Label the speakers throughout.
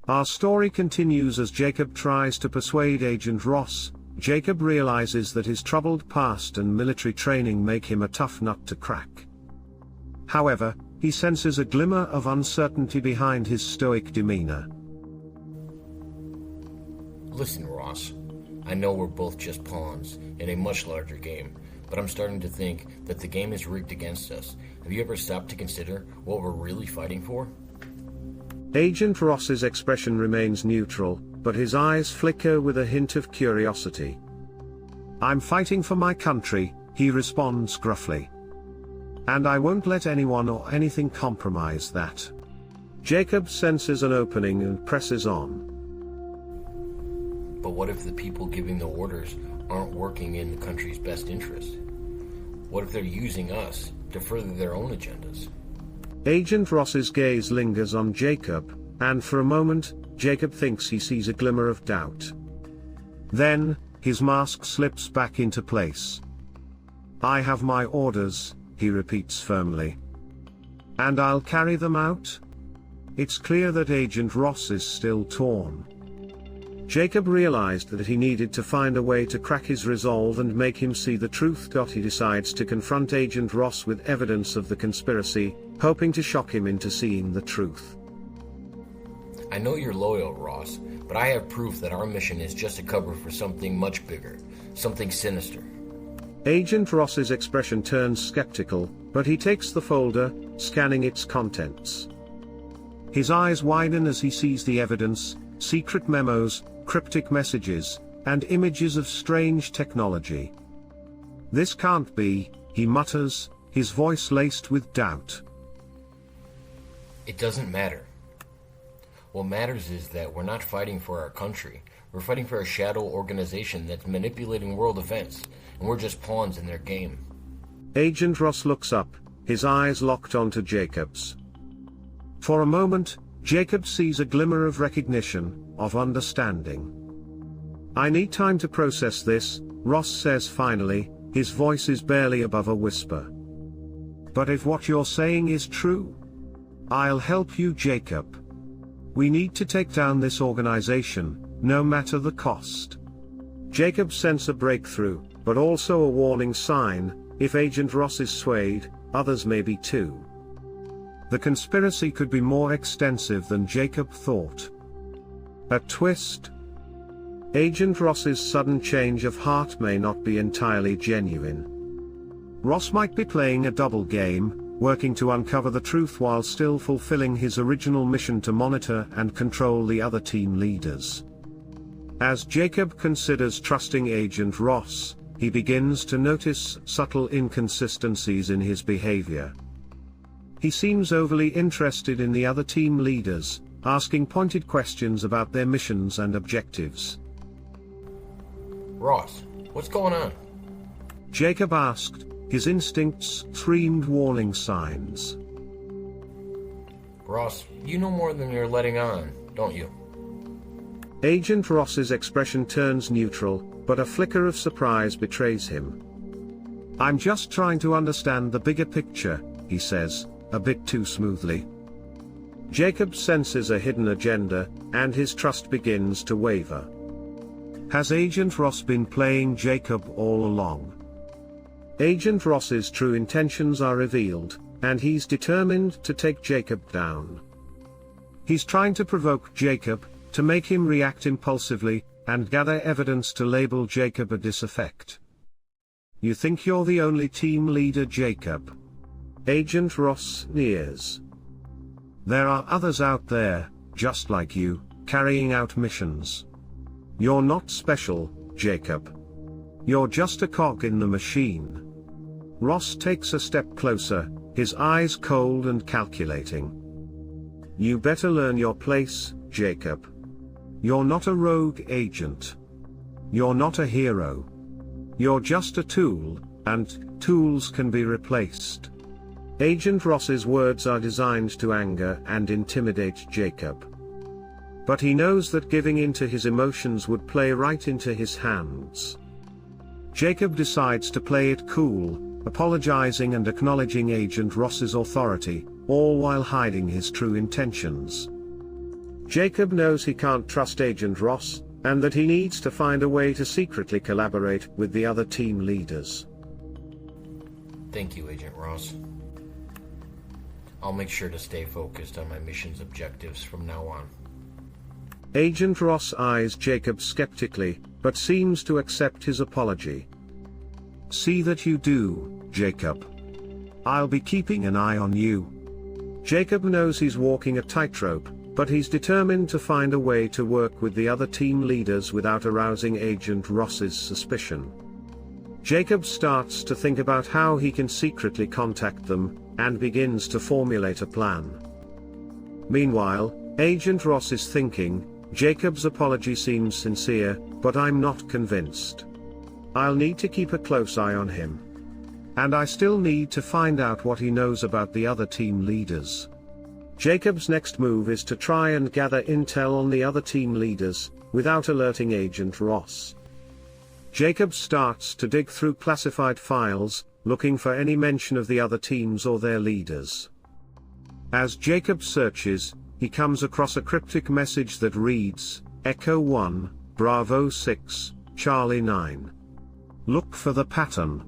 Speaker 1: Our story continues as Jacob tries to persuade Agent Ross. Jacob realizes that his troubled past and military training make him a tough nut to crack. However, he senses a glimmer of uncertainty behind his stoic demeanor.
Speaker 2: Listen, Ross. I know we're both just pawns in a much larger game, but I'm starting to think that the game is rigged against us. Have you ever stopped to consider what we're really fighting for?
Speaker 1: Agent Ross's expression remains neutral, but his eyes flicker with a hint of curiosity. "I'm fighting for my country," he responds gruffly. "And I won't let anyone or anything compromise that." Jacob senses an opening and presses on.
Speaker 2: But what if the people giving the orders aren't working in the country's best interest? What if they're using us to further their own agendas?
Speaker 1: Agent Ross's gaze lingers on Jacob, and for a moment, Jacob thinks he sees a glimmer of doubt. Then, his mask slips back into place. "I have my orders," he repeats firmly. "And I'll carry them out?" It's clear that Agent Ross is still torn. Jacob realized that he needed to find a way to crack his resolve and make him see the truth. He decides to confront Agent Ross with evidence of the conspiracy, hoping to shock him into seeing the truth.
Speaker 2: I know you're loyal, Ross, but I have proof that our mission is just a cover for something much bigger, something sinister.
Speaker 1: Agent Ross's expression turns skeptical, but he takes the folder, scanning its contents. His eyes widen as he sees the evidence: secret memos, cryptic messages, and images of strange technology. "This can't be," he mutters, his voice laced with doubt.
Speaker 2: It doesn't matter. What matters is that we're not fighting for our country. We're fighting for a shadow organization that's manipulating world events, and we're just pawns in their game.
Speaker 1: Agent Ross looks up, his eyes locked onto Jacob's. For a moment, Jacob sees a glimmer of recognition, of understanding. "I need time to process this," Ross says finally, his voice is barely above a whisper. "But if what you're saying is true, I'll help you, Jacob. We need to take down this organization, no matter the cost." Jacob senses a breakthrough, but also a warning sign: if Agent Ross is swayed, others may be too. The conspiracy could be more extensive than Jacob thought. A twist. Agent Ross's sudden change of heart may not be entirely genuine. Ross might be playing a double game, working to uncover the truth while still fulfilling his original mission to monitor and control the other team leaders. As Jacob considers trusting Agent Ross, he begins to notice subtle inconsistencies in his behavior. He seems overly interested in the other team leaders, asking pointed questions about their missions and objectives.
Speaker 2: "Ross, what's going on?"
Speaker 1: Jacob asked, his instincts screamed warning signs.
Speaker 2: "Ross, you know more than you're letting on, don't you?"
Speaker 1: Agent Ross's expression turns neutral, but a flicker of surprise betrays him. "I'm just trying to understand the bigger picture," he says, a bit too smoothly. Jacob senses a hidden agenda, and his trust begins to waver. Has Agent Ross been playing Jacob all along? Agent Ross's true intentions are revealed, and he's determined to take Jacob down. He's trying to provoke Jacob, to make him react impulsively, and gather evidence to label Jacob a disaffect. "You think you're the only team leader, Jacob?" Agent Ross sneers. "There are others out there, just like you, carrying out missions. You're not special, Jacob. You're just a cog in the machine." Ross takes a step closer, his eyes cold and calculating. "You better learn your place, Jacob. You're not a rogue agent. You're not a hero. You're just a tool, and tools can be replaced." Agent Ross's words are designed to anger and intimidate Jacob. But he knows that giving in to his emotions would play right into his hands. Jacob decides to play it cool, apologizing and acknowledging Agent Ross's authority, all while hiding his true intentions. Jacob knows he can't trust Agent Ross, and that he needs to find a way to secretly collaborate with the other team leaders.
Speaker 2: Thank you, Agent Ross. I'll make sure to stay focused on my mission's objectives from now on.
Speaker 1: Agent Ross eyes Jacob skeptically, but seems to accept his apology. See that you do, Jacob. I'll be keeping an eye on you. Jacob knows he's walking a tightrope, but he's determined to find a way to work with the other team leaders without arousing Agent Ross's suspicion. Jacob starts to think about how he can secretly contact them, and begins to formulate a plan. Meanwhile, Agent Ross is thinking, Jacob's apology seems sincere, but I'm not convinced. I'll need to keep a close eye on him. And I still need to find out what he knows about the other team leaders. Jacob's next move is to try and gather intel on the other team leaders, without alerting Agent Ross. Jacob starts to dig through classified files, looking for any mention of the other teams or their leaders. As Jacob searches, he comes across a cryptic message that reads, Echo 1, Bravo 6, Charlie 9. Look for the pattern.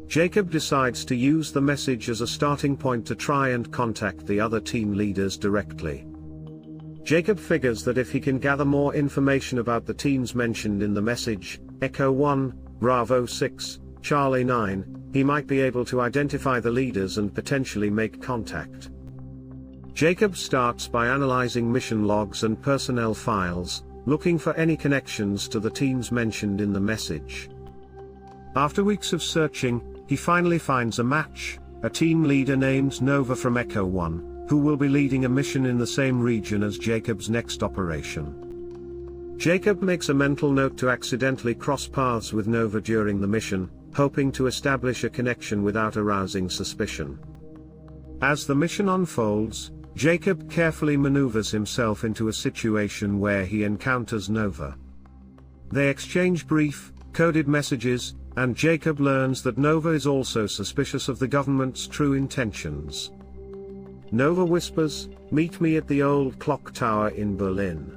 Speaker 1: Jacob decides to use the message as a starting point to try and contact the other team leaders directly. Jacob figures that if he can gather more information about the teams mentioned in the message, Echo 1, Bravo 6, Charlie 9, he might be able to identify the leaders and potentially make contact. Jacob starts by analyzing mission logs and personnel files, looking for any connections to the teams mentioned in the message. After weeks of searching, he finally finds a match, a team leader named Nova from Echo 1, who will be leading a mission in the same region as Jacob's next operation. Jacob makes a mental note to accidentally cross paths with Nova during the mission, hoping to establish a connection without arousing suspicion. As the mission unfolds, Jacob carefully maneuvers himself into a situation where he encounters Nova. They exchange brief, coded messages, and Jacob learns that Nova is also suspicious of the government's true intentions. Nova whispers, "Meet me at the old clock tower in Berlin.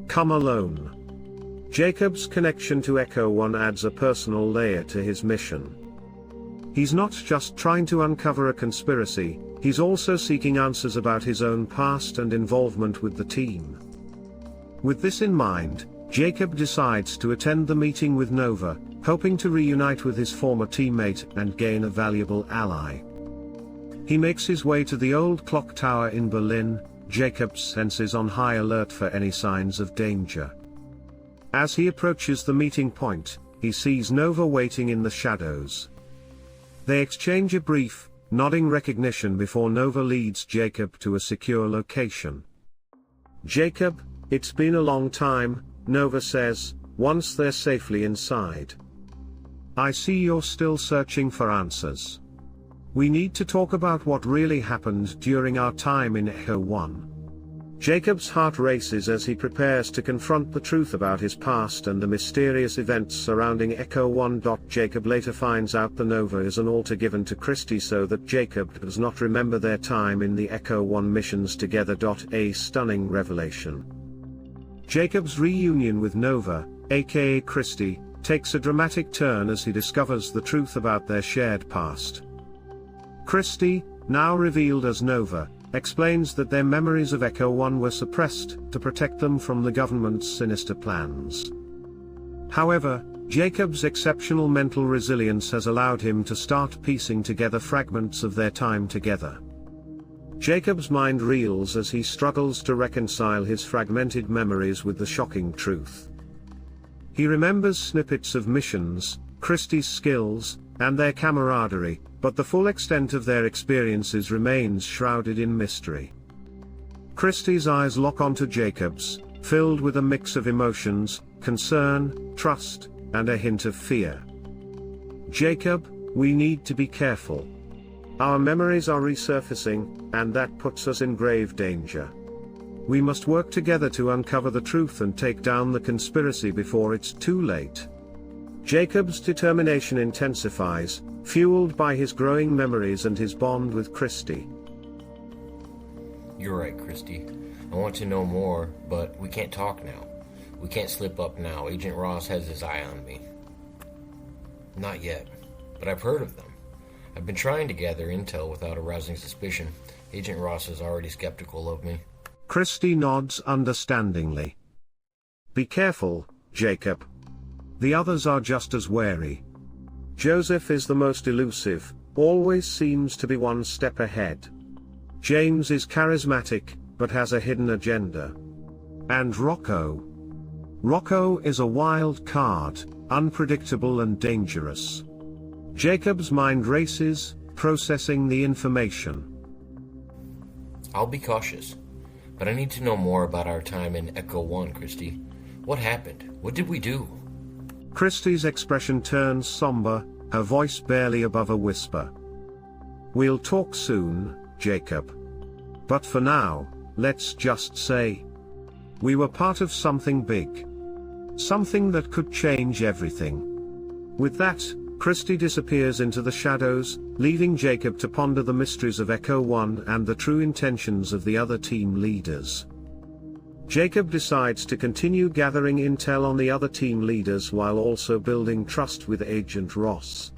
Speaker 1: Come alone." Jacob's connection to Echo 1 adds a personal layer to his mission. He's not just trying to uncover a conspiracy, he's also seeking answers about his own past and involvement with the team. With this in mind, Jacob decides to attend the meeting with Nova, hoping to reunite with his former teammate and gain a valuable ally. He makes his way to the old clock tower in Berlin, Jacob's senses on high alert for any signs of danger. As he approaches the meeting point, he sees Nova waiting in the shadows. They exchange a brief, nodding recognition before Nova leads Jacob to a secure location. "Jacob, it's been a long time," Nova says, once they're safely inside. "I see you're still searching for answers. We need to talk about what really happened during our time in Echo 1. Jacob's heart races as he prepares to confront the truth about his past and the mysterious events surrounding Echo 1. Jacob later finds out the Nova is an altar given to Christie so that Jacob does not remember their time in the Echo 1 missions together. A stunning revelation. Jacob's reunion with Nova, aka Christie, takes a dramatic turn as he discovers the truth about their shared past. Christie, now revealed as Nova, explains that their memories of Echo 1 were suppressed to protect them from the government's sinister plans. However, Jacob's exceptional mental resilience has allowed him to start piecing together fragments of their time together. Jacob's mind reels as he struggles to reconcile his fragmented memories with the shocking truth. He remembers snippets of missions, Christie's skills, and their camaraderie, but the full extent of their experiences remains shrouded in mystery. Christie's eyes lock onto Jacob's, filled with a mix of emotions, concern, trust, and a hint of fear. "Jacob, we need to be careful. Our memories are resurfacing, and that puts us in grave danger. We must work together to uncover the truth and take down the conspiracy before it's too late." Jacob's determination intensifies, fueled by his growing memories and his bond with Christie.
Speaker 2: You're right, Christie. I want to know more, but we can't talk now. We can't slip up now. Agent Ross has his eye on me. Not yet, but I've heard of them. I've been trying to gather intel without arousing suspicion. Agent Ross is already skeptical of me.
Speaker 1: Christie nods understandingly. Be careful, Jacob. The others are just as wary. Joseph is the most elusive, always seems to be one step ahead. James is charismatic, but has a hidden agenda. And Rocco. Rocco is a wild card, unpredictable and dangerous. Jacob's mind races, processing the information.
Speaker 2: I'll be cautious, but I need to know more about our time in Echo 1, Christie. What happened? What did we do?
Speaker 1: Christie's expression turns somber, her voice barely above a whisper. We'll talk soon, Jacob. But for now, let's just say, we were part of something big. Something that could change everything. With that, Christie disappears into the shadows, leaving Jacob to ponder the mysteries of Echo 1 and the true intentions of the other team leaders. Jacob decides to continue gathering intel on the other team leaders while also building trust with Agent Ross.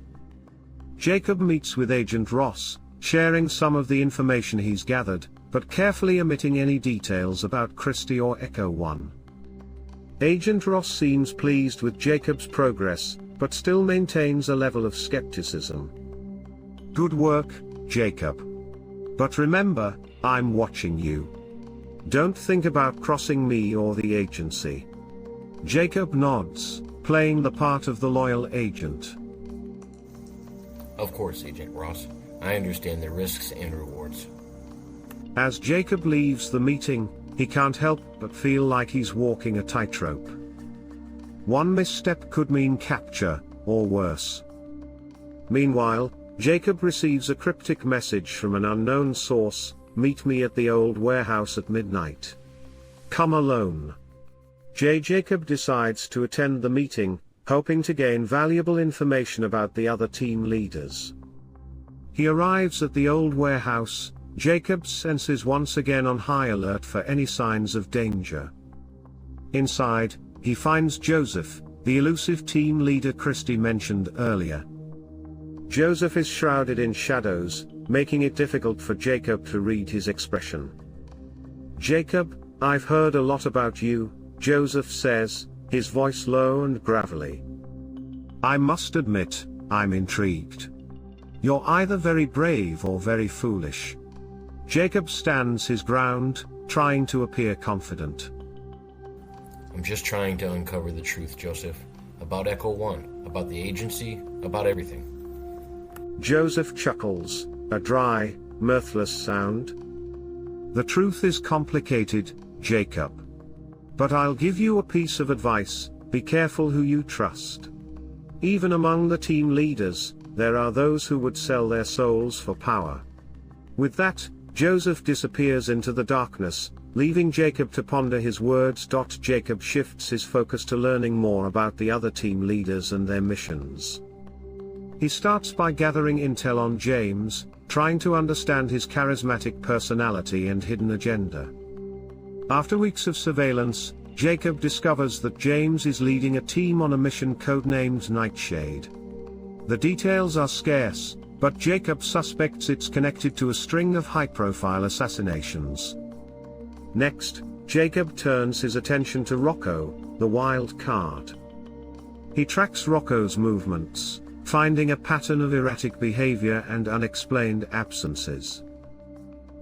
Speaker 1: Jacob meets with Agent Ross, sharing some of the information he's gathered, but carefully omitting any details about Christie or Echo 1. Agent Ross seems pleased with Jacob's progress, but still maintains a level of skepticism. Good work, Jacob. But remember, I'm watching you. Don't think about crossing me or the agency. Jacob nods, playing the part of the loyal agent.
Speaker 2: Of course, Agent Ross. I understand the risks and rewards.
Speaker 1: As Jacob leaves the meeting, he can't help but feel like he's walking a tightrope. One misstep could mean capture, or worse. Meanwhile, Jacob receives a cryptic message from an unknown source: meet me at the old warehouse at midnight. Come alone. Jacob decides to attend the meeting, hoping to gain valuable information about the other team leaders. He arrives at the old warehouse. Jacob's senses once again on high alert for any signs of danger. Inside, he finds Joseph, the elusive team leader Christie mentioned earlier. Joseph is shrouded in shadows, making it difficult for Jacob to read his expression. Jacob, I've heard a lot about you, Joseph says, his voice low and gravelly. I must admit, I'm intrigued. You're either very brave or very foolish. Jacob stands his ground, trying to appear confident.
Speaker 2: I'm just trying to uncover the truth, Joseph. About Echo 1, about the agency, about everything.
Speaker 1: Joseph chuckles, a dry, mirthless sound. The truth is complicated, Jacob. But I'll give you a piece of advice: be careful who you trust. Even among the team leaders, there are those who would sell their souls for power. With that, Joseph disappears into the darkness, leaving Jacob to ponder his words. Jacob shifts his focus to learning more about the other team leaders and their missions. He starts by gathering intel on James, trying to understand his charismatic personality and hidden agenda. After weeks of surveillance, Jacob discovers that James is leading a team on a mission codenamed Nightshade. The details are scarce, but Jacob suspects it's connected to a string of high-profile assassinations. Next, Jacob turns his attention to Rocco, the wild card. He tracks Rocco's movements, finding a pattern of erratic behavior and unexplained absences.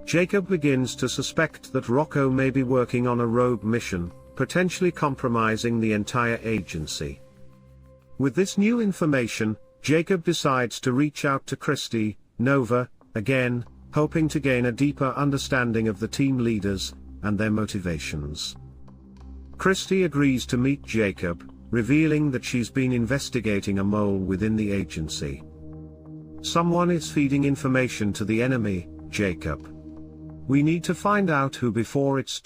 Speaker 1: Jacob begins to suspect that Rocco may be working on a rogue mission, potentially compromising the entire agency. With this new information, Jacob decides to reach out to Christie, Nova, again, hoping to gain a deeper understanding of the team leaders and their motivations. Christie agrees to meet Jacob, revealing that she's been investigating a mole within the agency. Someone is feeding information to the enemy, Jacob. We need to find out who before it's